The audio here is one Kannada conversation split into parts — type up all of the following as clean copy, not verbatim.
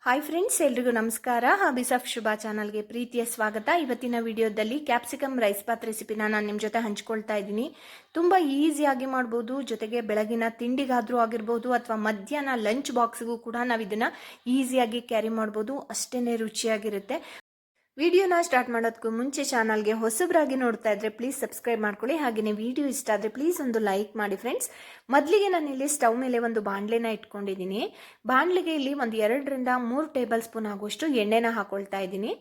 ಹಾಯ್ ಫ್ರೆಂಡ್ಸ್, ಎಲ್ರಿಗೂ ನಮಸ್ಕಾರ. ಹಾಬೀಸ್ ಆಫ್ ಶುಭಾ ಚಾನಲ್ಗೆ ಪ್ರೀತಿಯ ಸ್ವಾಗತ. ಇವತ್ತಿನ ವಿಡಿಯೋದಲ್ಲಿ ಕ್ಯಾಪ್ಸಿಕಮ್ ರೈಸ್ ಬಾತ್ ರೆಸಿಪಿನ ನಾನು ನಿಮ್ಮ ಜೊತೆ ಹಂಚ್ಕೊಳ್ತಾ ಇದ್ದೀನಿ. ತುಂಬ ಈಸಿಯಾಗಿ ಮಾಡ್ಬೋದು. ಜೊತೆಗೆ ಬೆಳಗಿನ ತಿಂಡಿಗಾದರೂ ಆಗಿರ್ಬೋದು ಅಥವಾ ಮಧ್ಯಾಹ್ನ ಲಂಚ್ ಬಾಕ್ಸ್ಗೂ ಕೂಡ ನಾವು ಇದನ್ನು ಈಸಿಯಾಗಿ ಕ್ಯಾರಿ ಮಾಡ್ಬೋದು. ಅಷ್ಟೇ ರುಚಿಯಾಗಿರುತ್ತೆ. ವಿಡಿಯೋನ ಸ್ಟಾರ್ಟ್ ಮಾಡೋದಕ್ಕೂ ಮುಂಚೆ ಚಾನಲ್ಗೆ ಹೊಸಬ್ರಾಗಿ ನೋಡ್ತಾ ಇದ್ರೆ ಪ್ಲೀಸ್ ಸಬ್ಸ್ಕ್ರೈಬ್ ಮಾಡ್ಕೊಳ್ಳಿ. ಹಾಗೆಯೇ ವಿಡಿಯೋ ಇಷ್ಟ ಆದರೆ ಪ್ಲೀಸ್ ಒಂದು ಲೈಕ್ ಮಾಡಿ ಫ್ರೆಂಡ್ಸ್. ಮೊದಲಿಗೆ ನಾನಿಲ್ಲಿ ಸ್ಟವ್ ಮೇಲೆ ಒಂದು ಬಾಣಲೆನ ಇಟ್ಕೊಂಡಿದ್ದೀನಿ. ಬಾಣಲೆಗೆ ಇಲ್ಲಿ ಒಂದು 2ರಿಂದ 3 ಟೇಬಲ್ ಸ್ಪೂನ್ ಆಗುವಷ್ಟು ಎಣ್ಣೆನ ಹಾಕೊಳ್ತಾ ಇದ್ದೀನಿ.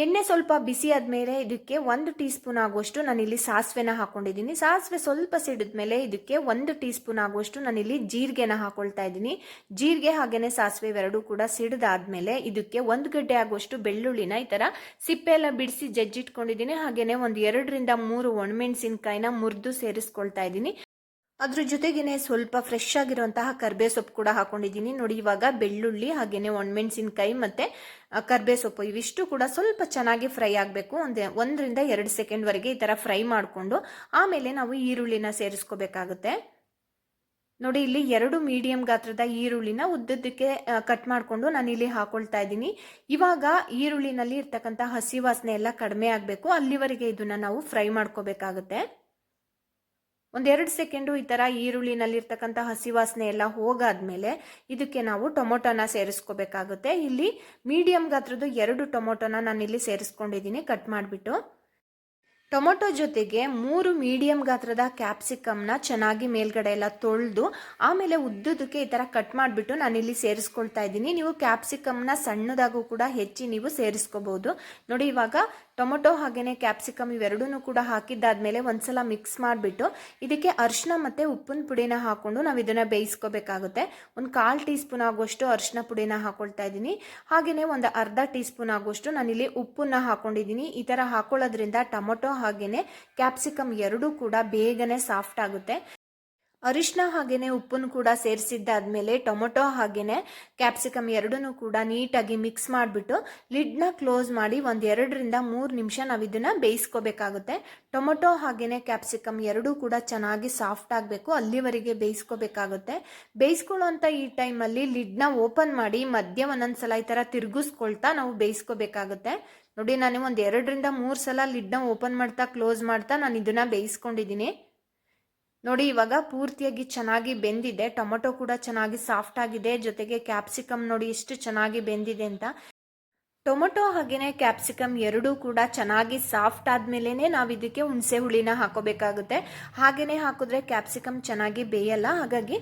ಎಣ್ಣೆ ಸ್ವಲ್ಪ ಬಿಸಿ ಆದಮೇಲೆ ಇದಕ್ಕೆ 1 ಟೀ ಸ್ಪೂನ್ ಆಗುವಷ್ಟು ನಾನಿಲ್ಲಿ ಸಾಸಿವೆನ ಹಾಕೊಂಡಿದ್ದೀನಿ. ಸಾಸಿವೆ ಸ್ವಲ್ಪ ಸಿಡಿದ್ಮೇಲೆ ಇದಕ್ಕೆ 1 ಟೀ ಸ್ಪೂನ್ ಆಗುವಷ್ಟು ನಾನಿಲ್ಲಿ ಜೀರಿಗೆನ ಹಾಕೊಳ್ತಾ ಇದ್ದೀನಿ. ಜೀರಿಗೆ ಹಾಗೆಯೇ ಸಾಸಿವೆ ಇವೆರಡೂ ಕೂಡ ಸಿಡಿದಾದ್ಮೇಲೆ ಇದಕ್ಕೆ 1 ಗಡ್ಡೆ ಆಗುವಷ್ಟು ಬೆಳ್ಳುಳ್ಳಿನ ಈ ಥರ ಸಿಪ್ಪೆ ಎಲ್ಲ ಬಿಡಿಸಿ ಜಜ್ಜಿಟ್ಕೊಂಡಿದ್ದೀನಿ. ಹಾಗೆಯೇ ಒಂದು 2ರಿಂದ 3 ಒಣಮೆಣಸಿನ್ಕಾಯಿನ ಮುರಿದು ಸೇರಿಸ್ಕೊಳ್ತಾ ಇದ್ದೀನಿ. ಅದ್ರ ಜೊತೆಗೇನೆ ಸ್ವಲ್ಪ ಫ್ರೆಶ್ ಆಗಿರುವಂತಹ ಕರ್ಬೇ ಸೊಪ್ಪು ಕೂಡ ಹಾಕೊಂಡಿದ್ದೀನಿ. ನೋಡಿ, ಇವಾಗ ಬೆಳ್ಳುಳ್ಳಿ ಹಾಗೇನೆ ಒಣಮೆಣಸಿನ್ಕಾಯಿ ಮತ್ತೆ ಕರ್ಬೇ ಸೊಪ್ಪು ಇವಿಷ್ಟು ಕೂಡ ಸ್ವಲ್ಪ ಚೆನ್ನಾಗಿ ಫ್ರೈ ಆಗಬೇಕು. 1ರಿಂದ 2 ಸೆಕೆಂಡ್ ವರೆಗೆ ಈ ತರ ಫ್ರೈ ಮಾಡಿಕೊಂಡು ಆಮೇಲೆ ನಾವು ಈರುಳ್ಳಿನ ಸೇರಿಸ್ಕೋಬೇಕಾಗುತ್ತೆ. ನೋಡಿ, ಇಲ್ಲಿ 2 ಮೀಡಿಯಂ ಗಾತ್ರದ ಈರುಳ್ಳಿನ ಉದ್ದಕ್ಕೆ ಕಟ್ ಮಾಡಿಕೊಂಡು ನಾನು ಇಲ್ಲಿ ಹಾಕೊಳ್ತಾ ಇದ್ದೀನಿ. ಇವಾಗ ಈರುಳ್ಳಿನಲ್ಲಿ ಇರ್ತಕ್ಕಂಥ ಹಸಿ ವಾಸನೆ ಎಲ್ಲ ಕಡಿಮೆ ಆಗಬೇಕು. ಅಲ್ಲಿವರೆಗೆ ಇದನ್ನ ನಾವು ಫ್ರೈ ಮಾಡ್ಕೋಬೇಕಾಗುತ್ತೆ. 1-2 ಸೆಕೆಂಡು ಈ ಥರ ಈರುಳ್ಳಿನಲ್ಲಿರ್ತಕ್ಕಂಥ ಹಸಿ ವಾಸನೆ ಎಲ್ಲ ಹೋಗಾದ್ಮೇಲೆ ಇದಕ್ಕೆ ನಾವು ಟೊಮೊಟೊನ ಸೇರಿಸ್ಕೋಬೇಕಾಗುತ್ತೆ. ಇಲ್ಲಿ ಮೀಡಿಯಂ ಗಾತ್ರದ 2 ಟೊಮೊಟೊನ ನಾನಿಲ್ಲಿ ಸೇರಿಸ್ಕೊಂಡಿದ್ದೀನಿ ಕಟ್ ಮಾಡಿಬಿಟ್ಟು. ಟೊಮೊಟೊ ಜೊತೆಗೆ 3 ಮೀಡಿಯಂ ಗಾತ್ರದ ಕ್ಯಾಪ್ಸಿಕಮ್ನ ಚೆನ್ನಾಗಿ ಮೇಲ್ಗಡೆ ಎಲ್ಲ ತೊಳೆದು ಆಮೇಲೆ ಉದ್ದುದಕ್ಕೆ ಈ ಥರ ಕಟ್ ಮಾಡಿಬಿಟ್ಟು ನಾನಿಲ್ಲಿ ಸೇರಿಸ್ಕೊಳ್ತಾ ಇದ್ದೀನಿ. ನೀವು ಕ್ಯಾಪ್ಸಿಕಮ್ನ ಸಣ್ಣದಾಗೂ ಕೂಡ ಹೆಚ್ಚಿ ನೀವು ಸೇರಿಸ್ಕೋಬಹುದು. ನೋಡಿ, ಇವಾಗ ಟೊಮೊಟೊ ಹಾಗೆಯೇ ಕ್ಯಾಪ್ಸಿಕಮ್ ಇವೆರಡೂ ಕೂಡ ಹಾಕಿದ್ದಾದ್ಮೇಲೆ ಒಂದ್ಸಲ ಮಿಕ್ಸ್ ಮಾಡಿಬಿಟ್ಟು ಇದಕ್ಕೆ ಅರಿಶಿನ ಮತ್ತು ಉಪ್ಪಿನ ಪುಡಿನ ಹಾಕೊಂಡು ನಾವು ಇದನ್ನು ಬೇಯಿಸ್ಕೋಬೇಕಾಗುತ್ತೆ. ಒಂದು 1/4 ಟೀ ಸ್ಪೂನ್ ಆಗುವಷ್ಟು ಅರಿಶಿನ ಪುಡಿನ ಹಾಕೊಳ್ತಾ ಇದ್ದೀನಿ. ಹಾಗೆಯೇ ಒಂದು ಅರ್ಧ ಟೀ ಸ್ಪೂನ್ ಆಗುವಷ್ಟು ನಾನಿಲ್ಲಿ ಉಪ್ಪನ್ನ ಹಾಕೊಂಡಿದ್ದೀನಿ. ಈ ಥರ ಹಾಕೊಳ್ಳೋದ್ರಿಂದ ಟೊಮೊಟೊ ಹಾಗೆಯೇ ಕ್ಯಾಪ್ಸಿಕಮ್ ಎರಡೂ ಕೂಡ ಬೇಗನೆ ಸಾಫ್ಟ್ ಆಗುತ್ತೆ. ಅರಿಶಿನ ಹಾಗೆಯೇ ಉಪ್ಪನ್ನು ಕೂಡ ಸೇರಿಸಿದ್ದಾದ್ಮೇಲೆ ಟೊಮೊಟೊ ಹಾಗೆಯೇ ಕ್ಯಾಪ್ಸಿಕಮ್ ಎರಡನ್ನೂ ಕೂಡ ನೀಟಾಗಿ ಮಿಕ್ಸ್ ಮಾಡಿಬಿಟ್ಟು ಲಿಡ್ನ ಕ್ಲೋಸ್ ಮಾಡಿ 1-2ರಿಂದ 3 ನಿಮಿಷ ನಾವು ಇದನ್ನು ಬೇಯಿಸ್ಕೋಬೇಕಾಗುತ್ತೆ. ಟೊಮೊಟೊ ಹಾಗೆಯೇ ಕ್ಯಾಪ್ಸಿಕಮ್ ಎರಡೂ ಕೂಡ ಚೆನ್ನಾಗಿ ಸಾಫ್ಟ್ ಆಗಬೇಕು, ಅಲ್ಲಿವರೆಗೆ ಬೇಯಿಸ್ಕೋಬೇಕಾಗುತ್ತೆ. ಬೇಯಿಸ್ಕೊಳ್ಳೋಂಥ ಈ ಟೈಮಲ್ಲಿ ಲಿಡ್ನ ಓಪನ್ ಮಾಡಿ ಮಧ್ಯ ಒಂದೊಂದ್ಸಲ ಈ ಥರ ತಿರುಗಿಸ್ಕೊಳ್ತಾ ನಾವು ಬೇಯಿಸ್ಕೋಬೇಕಾಗುತ್ತೆ. ನೋಡಿ, ನಾನು 1-2ರಿಂದ 3 ಸಲ ಲಿಡ್ನ ಓಪನ್ ಮಾಡ್ತಾ ಕ್ಲೋಸ್ ಮಾಡ್ತಾ ನಾನು ಇದನ್ನು ಬೇಯಿಸ್ಕೊಂಡಿದ್ದೀನಿ. ನೋಡಿ, ಇವಾಗ ಪೂರ್ತಿಯಾಗಿ ಚೆನ್ನಾಗಿ ಬೆಂದಿದೆ. ಟೊಮೊಟೊ ಕೂಡ ಚೆನ್ನಾಗಿ ಸಾಫ್ಟ್ ಆಗಿದೆ. ಜೊತೆಗೆ ಕ್ಯಾಪ್ಸಿಕಮ್ ನೋಡಿ ಎಷ್ಟು ಚೆನ್ನಾಗಿ ಬೆಂದಿದೆ ಅಂತ. ಟೊಮೊಟೊ ಹಾಗೆಯೇ ಕ್ಯಾಪ್ಸಿಕಮ್ ಎರಡೂ ಕೂಡ ಚೆನ್ನಾಗಿ ಸಾಫ್ಟ್ ಆದ್ಮೇಲೆ ನಾವು ಇದಕ್ಕೆ ಹುಣಸೆ ಹುಳಿನ ಹಾಕೋಬೇಕಾಗುತ್ತೆ. ಹಾಗೆಯೇ ಹಾಕಿದ್ರೆ ಕ್ಯಾಪ್ಸಿಕಮ್ ಚೆನ್ನಾಗಿ ಬೇಯಲ್ಲ. ಹಾಗಾಗಿ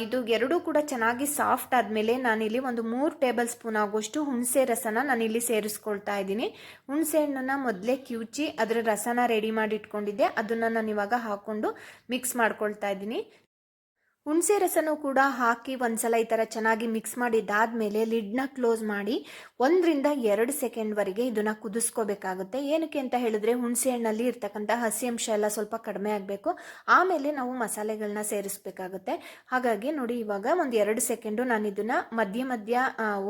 ಇದು ಎರಡೂ ಕೂಡ ಚೆನ್ನಾಗಿ ಸಾಫ್ಟ್ ಆದಮೇಲೆ ನಾನಿಲ್ಲಿ ಒಂದು 3 ಟೇಬಲ್ ಸ್ಪೂನ್ ಆಗುವಷ್ಟು ಹುಣಸೆ ರಸನ ನಾನಿಲ್ಲಿ ಸೇರಿಸ್ಕೊಳ್ತಾ ಇದ್ದೀನಿ. ಹುಣಸೆ ಹಣ್ಣನ್ನು ಮೊದಲೇ ಕಿವುಚಿ ಅದರ ರಸನ ರೆಡಿ ಮಾಡಿ ಇಟ್ಕೊಂಡಿದ್ದೆ, ಅದನ್ನು ನಾನು ಇವಾಗ ಹಾಕ್ಕೊಂಡು ಮಿಕ್ಸ್ ಮಾಡ್ಕೊಳ್ತಾ ಇದ್ದೀನಿ. ಹುಣಸೆ ರಸನೂ ಕೂಡ ಹಾಕಿ ಒಂದ್ಸಲ ಈ ಥರ ಚೆನ್ನಾಗಿ ಮಿಕ್ಸ್ ಮಾಡಿದ್ದಾದ್ಮೇಲೆ ಲಿಡ್ನ ಕ್ಲೋಸ್ ಮಾಡಿ 1ರಿಂದ 2 ಸೆಕೆಂಡ್ವರೆಗೆ ಇದನ್ನು ಕುದಿಸ್ಕೋಬೇಕಾಗುತ್ತೆ. ಏನಕ್ಕೆ ಅಂತ ಹೇಳಿದ್ರೆ ಹುಣಸೆ ಹಣ್ಣಲ್ಲಿ ಇರ್ತಕ್ಕಂಥ ಹಸಿ ಅಂಶ ಎಲ್ಲ ಸ್ವಲ್ಪ ಕಡಿಮೆ ಆಗಬೇಕು, ಆಮೇಲೆ ನಾವು ಮಸಾಲೆಗಳನ್ನ ಸೇರಿಸ್ಬೇಕಾಗುತ್ತೆ. ಹಾಗಾಗಿ ನೋಡಿ, ಇವಾಗ 1-2 ಸೆಕೆಂಡು ನಾನು ಇದನ್ನು ಮಧ್ಯ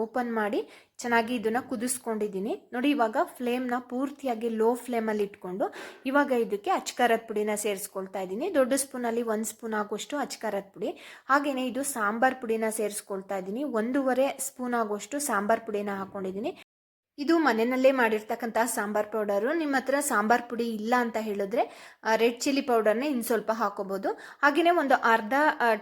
ಓಪನ್ ಮಾಡಿ ಚೆನ್ನಾಗಿ ಇದನ್ನು ಕುದಿಸ್ಕೊಂಡಿದ್ದೀನಿ. ನೋಡಿ, ಇವಾಗ ಫ್ಲೇಮ್ನ ಪೂರ್ತಿಯಾಗಿ ಲೋ ಫ್ಲೇಮಲ್ಲಿ ಇಟ್ಕೊಂಡು ಇವಾಗ ಇದಕ್ಕೆ ಅಚ್ಕಾರದ ಪುಡಿನ ಸೇರಿಸ್ಕೊಳ್ತಾ ಇದ್ದೀನಿ. ದೊಡ್ಡ ಸ್ಪೂನಲ್ಲಿ 1 ಸ್ಪೂನ್ ಆಗುವಷ್ಟು ಅಚ್ಕಾರದ ಪುಡಿ, ಹಾಗೆಯೇ ಇದು ಸಾಂಬಾರ್ ಪುಡಿನ ಸೇರಿಸ್ಕೊಳ್ತಾ ಇದ್ದೀನಿ. 1.5 ಸ್ಪೂನ್ ಆಗುವಷ್ಟು ಸಾಂಬಾರ್ ಪುಡಿನ ಹಾಕೊಂಡಿದ್ದೀನಿ. ಇದು ಮನೆಯಲ್ಲೇ ಮಾಡಿರ್ತಕ್ಕಂಥ ಸಾಂಬಾರ್ ಪೌಡರು. ನಿಮ್ಮ ಹತ್ರ ಸಾಂಬಾರ್ ಪುಡಿ ಇಲ್ಲ ಅಂತ ಹೇಳಿದ್ರೆ ರೆಡ್ ಚಿಲ್ಲಿ ಪೌಡರ್ನ ಇನ್ನು ಸ್ವಲ್ಪ ಹಾಕೋಬಹುದು. ಹಾಗೆಯೇ ಒಂದು ಅರ್ಧ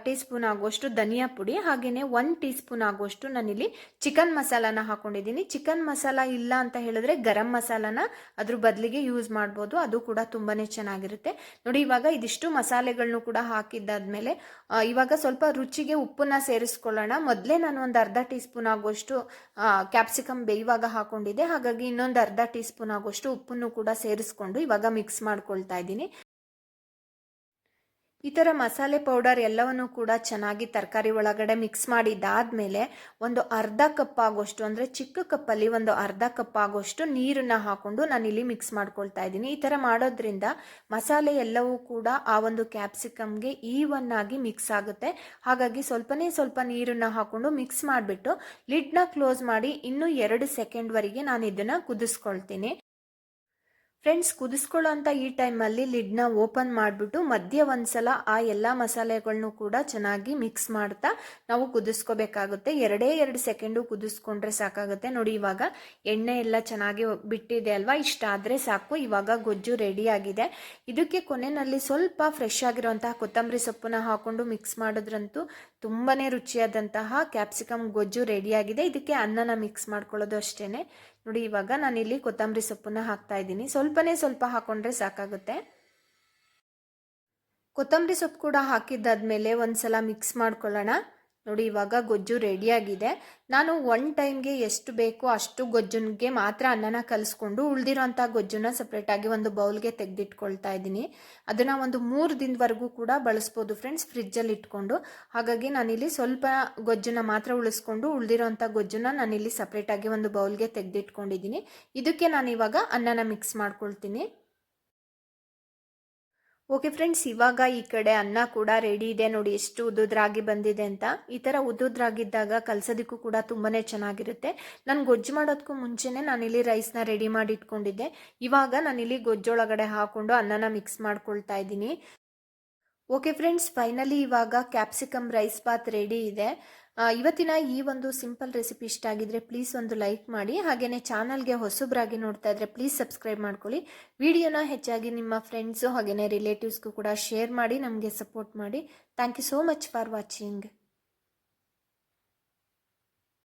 ಟೀ ಸ್ಪೂನ್ ಆಗುವಷ್ಟು ಧನಿಯಾ ಪುಡಿ, ಹಾಗೆಯೇ 1 ಟೀ ಸ್ಪೂನ್ ಆಗುವಷ್ಟು ನಾನಿಲ್ಲಿ ಚಿಕನ್ ಮಸಾಲಾನ ಹಾಕೊಂಡಿದ್ದೀನಿ. ಚಿಕನ್ ಮಸಾಲ ಇಲ್ಲ ಅಂತ ಹೇಳಿದ್ರೆ ಗರಂ ಮಸಾಲಾನ ಅದ್ರ ಬದಲಿಗೆ ಯೂಸ್ ಮಾಡ್ಬೋದು, ಅದು ಕೂಡ ತುಂಬಾನೇ ಚೆನ್ನಾಗಿರುತ್ತೆ. ನೋಡಿ, ಇವಾಗ ಇದಿಷ್ಟು ಮಸಾಲೆಗಳನ್ನು ಕೂಡ ಹಾಕಿದ್ದಾದ್ಮೇಲೆ ಇವಾಗ ಸ್ವಲ್ಪ ರುಚಿಗೆ ಉಪ್ಪನ್ನ ಸೇರಿಸ್ಕೊಳ್ಳೋಣ. ಮೊದಲೇ ನಾನು ಒಂದು ಅರ್ಧ ಟೀ ಸ್ಪೂನ್ ಆಗುವಷ್ಟು ಕ್ಯಾಪ್ಸಿಕಮ್ ಬೇಯುವಾಗ ಹಾಕೊಂಡಿದ್ದೆ. ಹಾಗಾಗಿ ಇನ್ನೊಂದು ಅರ್ಧ ಟೀ ಸ್ಪೂನ್ ಆಗುವಷ್ಟು ಉಪ್ಪನ್ನು ಕೂಡ ಸೇರಿಸ್ಕೊಂಡು ಇವಾಗ ಮಿಕ್ಸ್ ಮಾಡ್ಕೊಳ್ತಾ ಇದ್ದೀನಿ. ಈ ಥರ ಮಸಾಲೆ ಪೌಡರ್ ಎಲ್ಲವನ್ನು ಕೂಡ ಚೆನ್ನಾಗಿ ತರಕಾರಿ ಒಳಗಡೆ ಮಿಕ್ಸ್ ಮಾಡಿದ್ದಾದ್ಮೇಲೆ ಒಂದು ಅರ್ಧ ಕಪ್ ಆಗೋಷ್ಟು, ಅಂದರೆ ಚಿಕ್ಕ ಕಪ್ಪಲ್ಲಿ ಒಂದು ಅರ್ಧ ಕಪ್ ಆಗೋಷ್ಟು ನೀರನ್ನು ಹಾಕೊಂಡು ನಾನಿಲ್ಲಿ ಮಿಕ್ಸ್ ಮಾಡ್ಕೊಳ್ತಾ ಇದ್ದೀನಿ. ಈ ಥರ ಮಾಡೋದ್ರಿಂದ ಮಸಾಲೆ ಎಲ್ಲವೂ ಕೂಡ ಆ ಒಂದು ಕ್ಯಾಪ್ಸಿಕಮ್ಗೆ ಈವನ್ ಆಗಿ ಮಿಕ್ಸ್ ಆಗುತ್ತೆ. ಹಾಗಾಗಿ ಸ್ವಲ್ಪ ನೀರನ್ನು ಹಾಕೊಂಡು ಮಿಕ್ಸ್ ಮಾಡಿಬಿಟ್ಟು ಲಿಡ್ನ ಕ್ಲೋಸ್ ಮಾಡಿ ಇನ್ನೂ 2 ಸೆಕೆಂಡ್ವರೆಗೆ ನಾನು ಇದನ್ನು ಕುದಿಸ್ಕೊಳ್ತೀನಿ. ಫ್ರೆಂಡ್ಸ್, ಕುದಿಸ್ಕೊಳ್ಳೋ ಅಂತ ಈ ಟೈಮಲ್ಲಿ ಲಿಡ್ನ ಓಪನ್ ಮಾಡಿಬಿಟ್ಟು ಮಧ್ಯೆ ಒಂದ್ಸಲ ಆ ಎಲ್ಲ ಮಸಾಲೆಗಳನ್ನೂ ಕೂಡ ಚೆನ್ನಾಗಿ ಮಿಕ್ಸ್ ಮಾಡ್ತಾ ನಾವು ಕುದಿಸ್ಕೋಬೇಕಾಗುತ್ತೆ. 2 ಸೆಕೆಂಡು ಕುದಿಸ್ಕೊಂಡ್ರೆ ಸಾಕಾಗುತ್ತೆ. ನೋಡಿ, ಇವಾಗ ಎಣ್ಣೆ ಎಲ್ಲ ಚೆನ್ನಾಗಿ ಬಿಟ್ಟಿದೆ ಅಲ್ವಾ, ಇಷ್ಟ ಆದರೆ ಸಾಕು. ಇವಾಗ ಗೊಜ್ಜು ರೆಡಿ ಆಗಿದೆ. ಇದಕ್ಕೆ ಕೊನೆಯಲ್ಲಿ ಸ್ವಲ್ಪ ಫ್ರೆಶ್ ಆಗಿರುವಂತಹ ಕೊತ್ತಂಬರಿ ಸೊಪ್ಪನ್ನ ಹಾಕೊಂಡು ಮಿಕ್ಸ್ ಮಾಡೋದ್ರಂತೂ ತುಂಬಾ ರುಚಿಯಾದಂತಹ ಕ್ಯಾಪ್ಸಿಕಮ್ ಗೊಜ್ಜು ರೆಡಿಯಾಗಿದೆ. ಇದಕ್ಕೆ ಅನ್ನನ ಮಿಕ್ಸ್ ಮಾಡ್ಕೊಳ್ಳೋದು ಅಷ್ಟೇ. ನೋಡಿ, ಇವಾಗ ನಾನಿಲ್ಲಿ ಕೊತ್ತಂಬರಿ ಸೊಪ್ಪನ್ನ ಹಾಕ್ತಾ ಇದ್ದೀನಿ. ಸ್ವಲ್ಪ ಹಾಕೊಂಡ್ರೆ ಸಾಕಾಗುತ್ತೆ. ಕೊತ್ತಂಬರಿ ಸೊಪ್ಪು ಕೂಡ ಹಾಕಿದ್ದಾದ್ಮೇಲೆ ಒಂದ್ಸಲ ಮಿಕ್ಸ್ ಮಾಡ್ಕೊಳ್ಳೋಣ. ನೋಡಿ, ಇವಾಗ ಗೊಜ್ಜು ರೆಡಿಯಾಗಿದೆ. ನಾನು 1 ಟೈಮ್ಗೆ ಎಷ್ಟು ಬೇಕೋ ಅಷ್ಟು ಗೊಜ್ಜುಗೆ ಮಾತ್ರ ಅನ್ನನ ಕಲಿಸ್ಕೊಂಡು ಉಳಿದಿರೋಂಥ ಗೊಜ್ಜನ್ನ ಸಪ್ರೇಟಾಗಿ ಒಂದು ಬೌಲ್ಗೆ ತೆಗೆದಿಟ್ಕೊಳ್ತಾ ಇದ್ದೀನಿ. ಅದನ್ನು ಒಂದು 3 ದಿನದವರೆಗೂ ಕೂಡ ಬಳಸ್ಬೋದು ಫ್ರೆಂಡ್ಸ್, ಫ್ರಿಜ್ಜಲ್ಲಿ ಇಟ್ಕೊಂಡು. ಹಾಗಾಗಿ ನಾನಿಲ್ಲಿ ಸ್ವಲ್ಪ ಗೊಜ್ಜನ್ನ ಮಾತ್ರ ಉಳಿಸ್ಕೊಂಡು ಉಳಿದಿರೋಂಥ ಗೊಜ್ಜನ್ನ ನಾನಿಲ್ಲಿ ಸಪ್ರೇಟಾಗಿ ಒಂದು ಬೌಲ್ಗೆ ತೆಗೆದಿಟ್ಕೊಂಡಿದ್ದೀನಿ. ಇದಕ್ಕೆ ನಾನು ಇವಾಗ ಅನ್ನನ ಮಿಕ್ಸ್ ಮಾಡ್ಕೊಳ್ತೀನಿ. ಓಕೆ ಫ್ರೆಂಡ್ಸ್, ಇವಾಗ ಈ ಕಡೆ ಅನ್ನ ಕೂಡ ರೆಡಿ ಇದೆ. ನೋಡಿ ಎಷ್ಟು ಉದ್ದುದ್ರಾಗಿ ಬಂದಿದೆ ಅಂತ. ಈ ಥರ ಉದ್ದುದ್ರಾಗಿದ್ದಾಗ ಕಲಸೋದಕ್ಕೂ ಕೂಡ ತುಂಬಾ ಚೆನ್ನಾಗಿರುತ್ತೆ. ನಾನು ಗೊಜ್ಜು ಮಾಡೋದಕ್ಕೂ ಮುಂಚೆನೇ ನಾನಿಲ್ಲಿ ರೈಸ್ನ ರೆಡಿ ಮಾಡಿ ಇಟ್ಕೊಂಡಿದ್ದೆ. ಇವಾಗ ನಾನಿಲ್ಲಿ ಗೊಜ್ಜೊಳಗಡೆ ಹಾಕ್ಕೊಂಡು ಅನ್ನನ ಮಿಕ್ಸ್ ಮಾಡ್ಕೊಳ್ತಾ ಇದ್ದೀನಿ. ಓಕೆ ಫ್ರೆಂಡ್ಸ್, ಫೈನಲಿ ಇವಾಗ ಕ್ಯಾಪ್ಸಿಕಮ್ ರೈಸ್ ಬಾತ್ ರೆಡಿ ಇದೆ. ಇವತ್ತಿನ ಈ ಒಂದು ಸಿಂಪಲ್ ರೆಸಿಪಿ ಇಷ್ಟ ಆಗಿದ್ರೆ ಪ್ಲೀಸ್ ಒಂದು ಲೈಕ್ ಮಾಡಿ. ಹಾಗೆಯೇ ಚಾನಲ್ಗೆ ಹೊಸಬ್ರಾಗಿ ನೋಡ್ತಾ ಇದ್ರೆ ಪ್ಲೀಸ್ ಸಬ್ಸ್ಕ್ರೈಬ್ ಮಾಡ್ಕೊಳ್ಳಿ. ವಿಡಿಯೋನ ಹೆಚ್ಚಾಗಿ ನಿಮ್ಮ ಫ್ರೆಂಡ್ಸು ಹಾಗೆಯೇ ರಿಲೇಟಿವ್ಸ್ಗೂ ಕೂಡ ಶೇರ್ ಮಾಡಿ ನಮಗೆ ಸಪೋರ್ಟ್ ಮಾಡಿ. Thank you so much for watching.